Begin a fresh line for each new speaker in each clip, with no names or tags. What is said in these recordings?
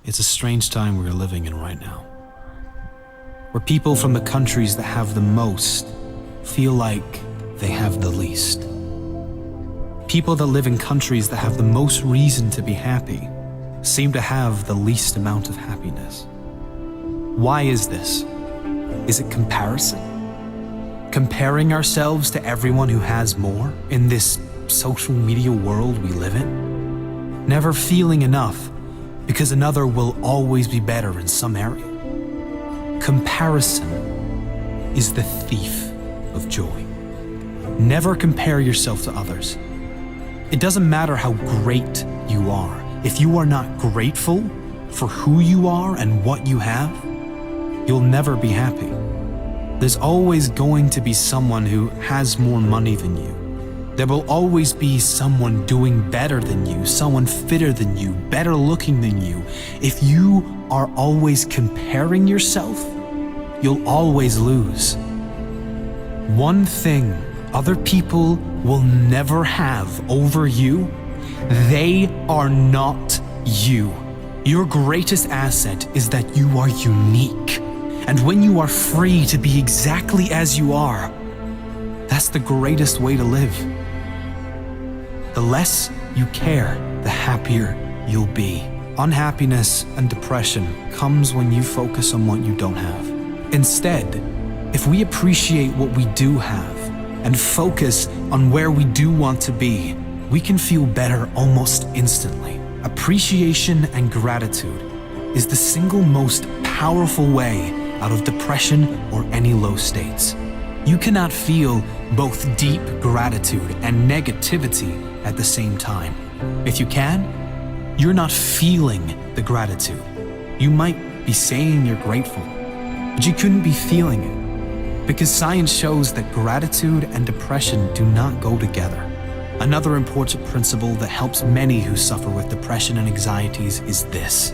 It's a strange time we are living in right now, where people from the countries that have the most feel like they have the least. People that live in countries that have the most reason to be happy seem to have the least amount of happiness. Why is this? Is it comparison? Comparing ourselves to everyone who has more in this social media world we live in? Never feeling enough because another will always be better in some area. Comparison is the thief of joy. Never compare yourself to others. It doesn't matter how great you are. If you are not grateful for who you are and what you have, you'll never be happy. There's always going to be someone who has more money than you. There will always be someone doing better than you, someone fitter than you, better looking than you. If you are always comparing yourself, you'll always lose. One thing other people will never have over you: they are not you. Your greatest asset is that you are unique. And when you are free to be exactly as you are, that's the greatest way to live. The less you care, the happier you'll be. Unhappiness and depression comes when you focus on what you don't have. Instead, if we appreciate what we do have and focus on where we do want to be, we can feel better almost instantly. Appreciation and gratitude is the single most powerful way out of depression or any low states. You cannot feel both deep gratitude and negativity at the same time. If you can, you're not feeling the gratitude. You might be saying you're grateful, but you couldn't be feeling it, because science shows that gratitude and depression do not go together. Another important principle that helps many who suffer with depression and anxieties is this: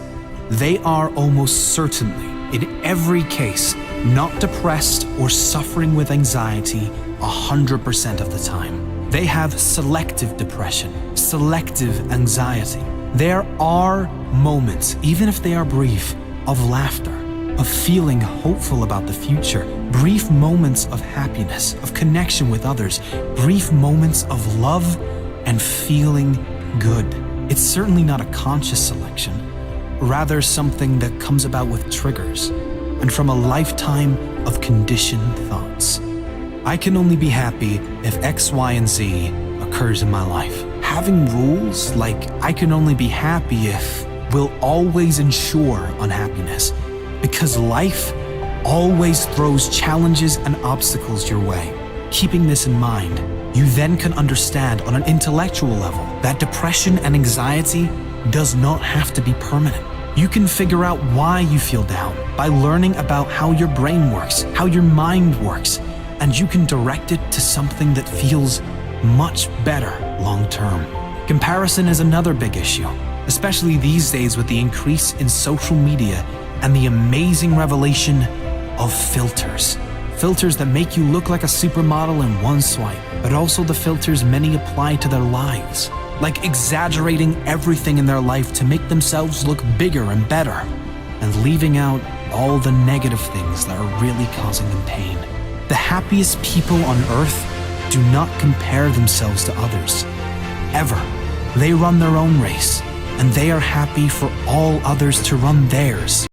they are almost certainly, in every case, not depressed or suffering with anxiety 100% of the time. They have selective depression, selective anxiety. There are moments, even if they are brief, of laughter, of feeling hopeful about the future, brief moments of happiness, of connection with others, brief moments of love and feeling good. It's certainly not a conscious selection, rather something that comes about with triggers and from a lifetime of conditioned thoughts. I can only be happy if X, Y, and Z occurs in my life. Having rules like I can only be happy if will always ensure unhappiness, because life always throws challenges and obstacles your way. Keeping this in mind, you then can understand on an intellectual level that depression and anxiety does not have to be permanent. You can figure out why you feel down by learning about how your brain works, how your mind works, and you can direct it to something that feels much better long-term. Comparison is another big issue, especially these days with the increase in social media and the amazing revelation of filters. Filters that make you look like a supermodel in one swipe, but also the filters many apply to their lives, like exaggerating everything in their life to make themselves look bigger and better, and leaving out all the negative things that are really causing them pain. The happiest people on earth do not compare themselves to others, ever. They run their own race, and they are happy for all others to run theirs.